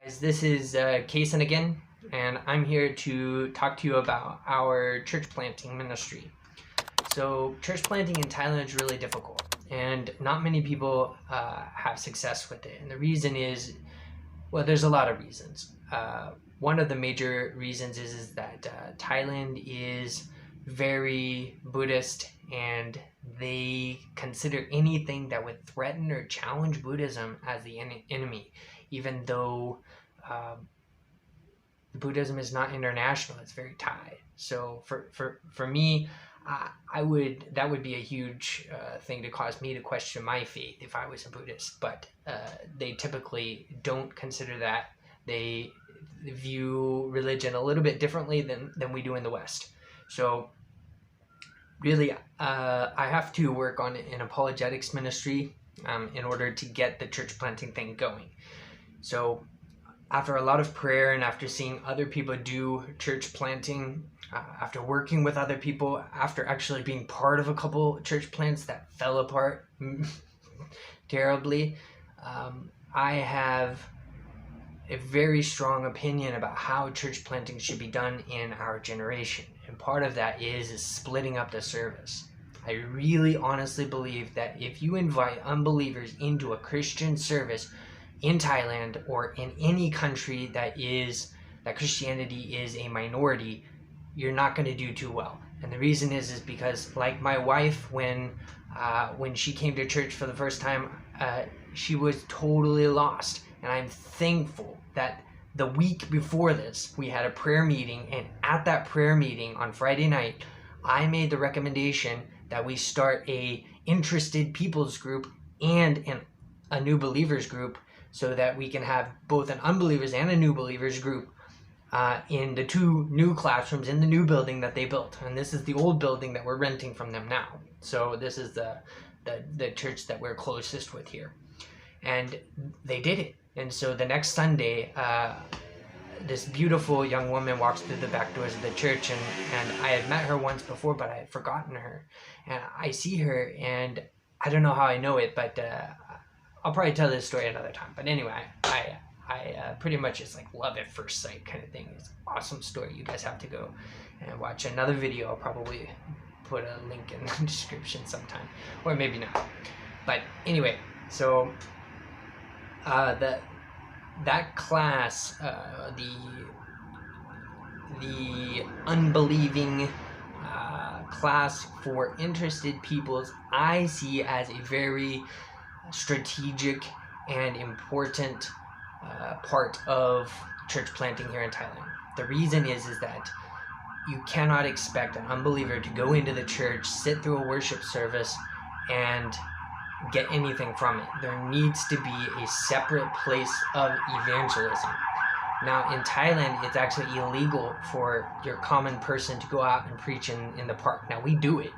Guys, this is Kason again, and I'm here to talk to you about our church planting ministry. So, church planting in Thailand is really difficult, and not many people have success with it. And the reason is, well, there's a lot of reasons. One of the major reasons is that Thailand is very Buddhist, and they consider anything that would threaten or challenge Buddhism as the enemy, even though Buddhism is not international; it's very Thai. So for me, that would be a huge thing to cause me to question my faith if I was a Buddhist. But they typically don't consider that. They view religion a little bit differently than we do in the West. So really, I have to work on an apologetics ministry in order to get the church planting thing going. So after a lot of prayer and after seeing other people do church planting, after working with other people, after actually being part of a couple church plants that fell apart terribly, I have a very strong opinion about how church planting should be done in our generation. And part of that is splitting up the service. I really honestly believe that if you invite unbelievers into a Christian service in Thailand or in any country that Christianity is a minority, you're not going to do too well. And the reason is because, like my wife, when she came to church for the first time, she was totally lost. And I'm thankful that the week before this, we had a prayer meeting, and at that prayer meeting on Friday night, I made the recommendation that we start a interested people's group and a new believers group, so that we can have both an unbelievers and a new believers group in the two new classrooms in the new building that they built. And this is the old building that we're renting from them now. So this is the church that we're closest with here. And they did it. And so the next Sunday, this beautiful young woman walks through the back doors of the church, and I had met her once before, but I had forgotten her. And I see her, and I don't know how I know it, but I'll probably tell this story another time. But anyway, I pretty much it's like love at first sight kind of thing. It's an awesome story. You guys have to go and watch another video. I'll probably put a link in the description sometime, or maybe not. But anyway, so that class, the unbelieving class for interested peoples, I see as a very strategic and important part of church planting here in Thailand. The reason is that you cannot expect an unbeliever to go into the church, sit through a worship service, and get anything from it. There needs to be a separate place of evangelism. Now in Thailand, it's actually illegal for your common person to go out and preach in the park. Now we do it.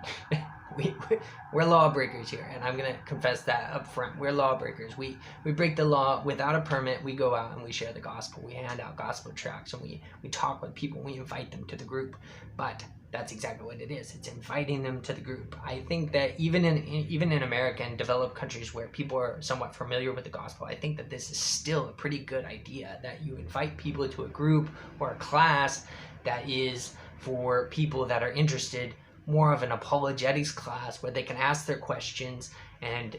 We're lawbreakers here, and I'm going to confess that up front. We're lawbreakers. We break the law without a permit. We go out and we share the gospel. We hand out gospel tracts, and we talk with people. We invite them to the group. But that's exactly what it is. It's inviting them to the group. I think that even in America and developed countries where people are somewhat familiar with the gospel, I think that this is still a pretty good idea, that you invite people to a group or a class that is for people that are interested, more of an apologetics class where they can ask their questions and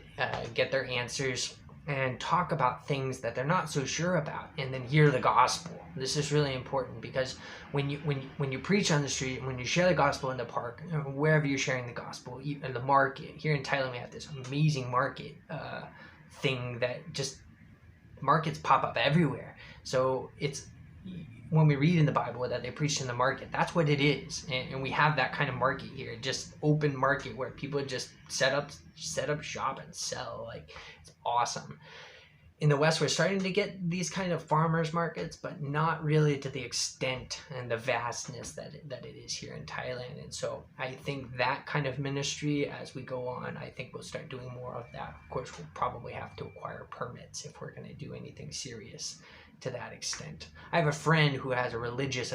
get their answers and talk about things that they're not so sure about, and then hear the gospel. This is really important, because when you preach on the street, when you share the gospel in the park, wherever you're sharing the gospel, in the market, here in Thailand we have this amazing market thing that just, markets pop up everywhere. So it's, when we read in the Bible that they preach in the market, that's what it is. And we have that kind of market here, just open market where people just set up shop and sell. Like, it's awesome. In the West, we're starting to get these kind of farmers markets, but not really to the extent and the vastness that it is here in Thailand. And so I think that kind of ministry, as we go on, I think we'll start doing more of that. Of course, we'll probably have to acquire permits if we're going to do anything serious to that extent. I have a friend who has a religious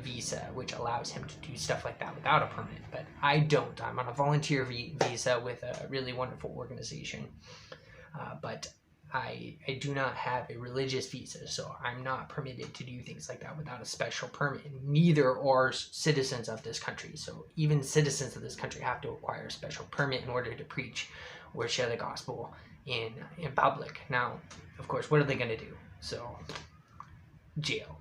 visa, which allows him to do stuff like that without a permit, but I don't. I'm on a volunteer visa with a really wonderful organization. But I do not have a religious visa, so I'm not permitted to do things like that without a special permit. Neither are citizens of this country. So even citizens of this country have to acquire a special permit in order to preach or share the gospel in public. Now, of course, what are they going to do? So, jail,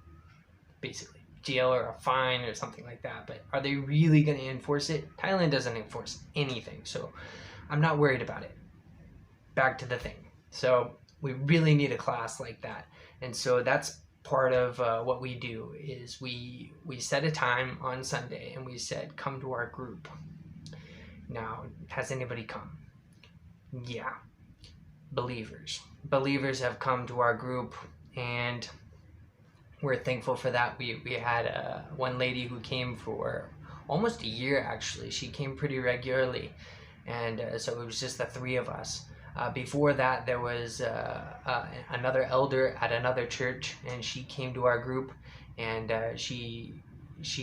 basically. Jail or a fine or something like that. But are they really going to enforce it? Thailand doesn't enforce anything, so I'm not worried about it. Back to the thing. So we really need a class like that, and so that's part of what we do is we set a time on Sunday and we said, come to our group. Now, has anybody come? Yeah, believers have come to our group, and we're thankful for that. We had one lady who came for almost a year, actually. She came pretty regularly, and so it was just the three of us. Before that, there was another elder at another church, and she came to our group, and she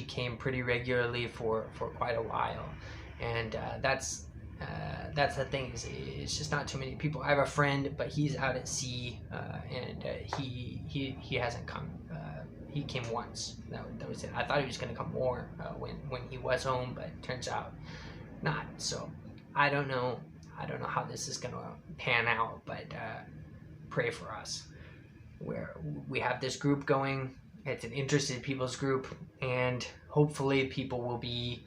came pretty regularly for quite a while. And that's the thing, is it's just not too many people. I have a friend, but he's out at sea, and he hasn't come. He came once. That was it. I thought he was going to come more when he was home, but turns out not. So I don't know how this is going to pan out, but pray for us. We have this group going. It's an interested people's group, and hopefully people will be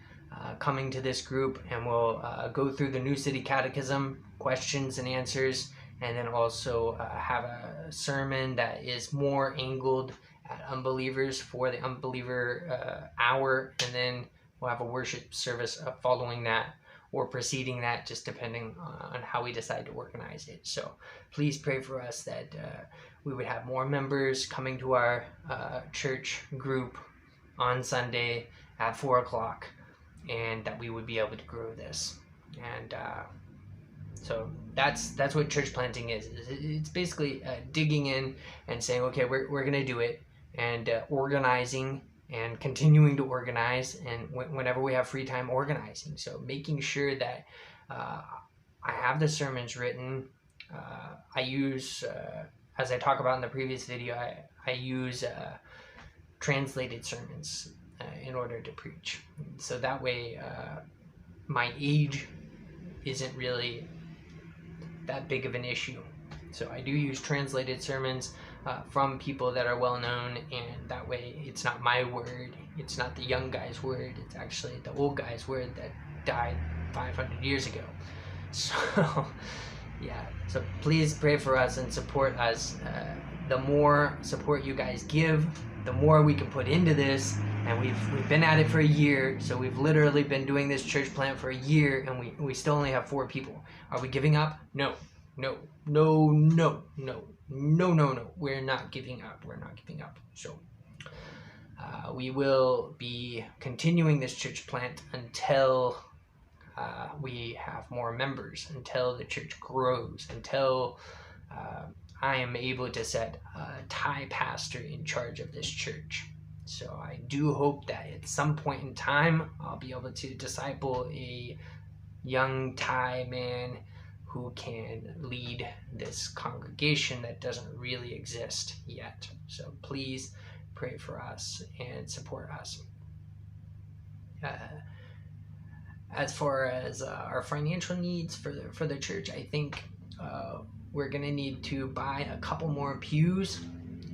coming to this group, and we'll go through the New City Catechism, questions and answers, and then also have a sermon that is more angled at unbelievers for the unbeliever hour, and then we'll have a worship service following that, or preceding that, just depending on how we decide to organize it. So please pray for us that we would have more members coming to our church group on Sunday at 4 o'clock, and that we would be able to grow this. And so that's what church planting is. It's basically digging in and saying, okay, we're going to do it, and organizing and continuing to organize, and whenever we have free time, organizing. So making sure that I have the sermons written. I use, as I talk about in the previous video, I use translated sermons in order to preach. So that way my age isn't really that big of an issue. So I do use translated sermons from people that are well known, and that way it's not my word, it's not the young guy's word, it's actually the old guy's word that died 500 years ago. So yeah, so please pray for us and support us. The more support you guys give, the more we can put into this. And we've been at it for a year, so we've literally been doing this church plant for a year, and we still only have 4 people. Are we giving up? No. We're not giving up. We're not giving up. So we will be continuing this church plant until we have more members, until the church grows, until I am able to set a Thai pastor in charge of this church. So I do hope that at some point in time I'll be able to disciple a young Thai man who can lead this congregation that doesn't really exist yet. So please pray for us and support us. As far as our financial needs for the church, I think we're going to need to buy a couple more pews,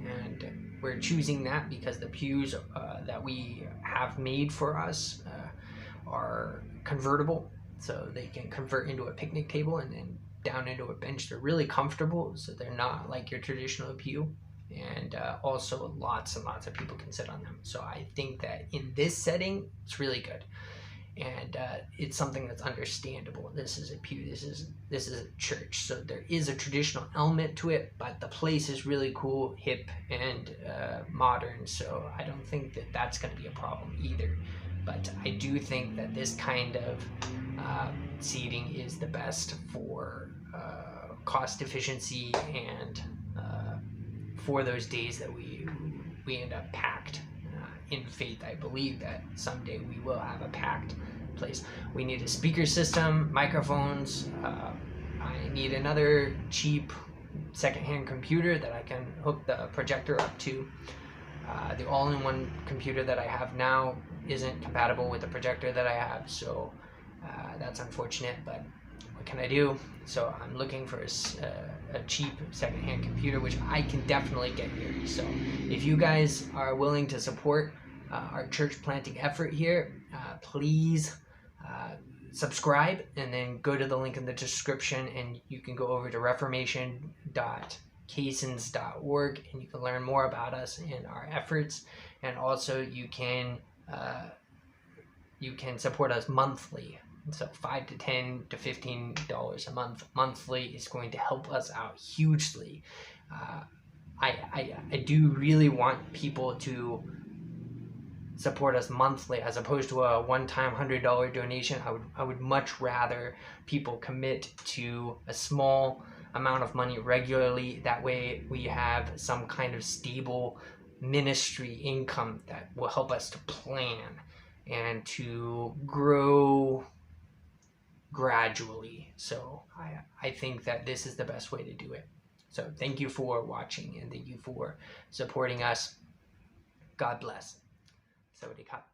and we're choosing that because the pews that we have made for us are convertible, so they can convert into a picnic table and then down into a bench. They're really comfortable, so they're not like your traditional pew, and also lots and lots of people can sit on them. So I think that in this setting, it's really good, and it's something that's understandable. This is a pew. This is a church, so there is a traditional element to it, but the place is really cool, hip, and modern. So I don't think that that's going to be a problem either. But I do think that this kind of seating is the best for cost efficiency, and for those days that we end up packed. In faith, I believe that someday we will have a packed place. We need a speaker system, microphones. I need another cheap secondhand computer that I can hook the projector up to. The all-in-one computer that I have now isn't compatible with the projector that I have, so that's unfortunate, but what can I do? So I'm looking for a cheap secondhand computer, which I can definitely get here. So if you guys are willing to support our church planting effort here, please subscribe, and then go to the link in the description, and you can go over to reformation.caissons.org, and you can learn more about us and our efforts. And also you can support us monthly. So $5 to $10 to $15 a month monthly is going to help us out hugely. I do really want people to support us monthly as opposed to a one-time $100 donation. I would much rather people commit to a small amount of money regularly. That way we have some kind of stable ministry income that will help us to plan and to grow gradually. So I think that this is the best way to do it. So thank you for watching, and thank you for supporting us. God bless. สวัสดีครับ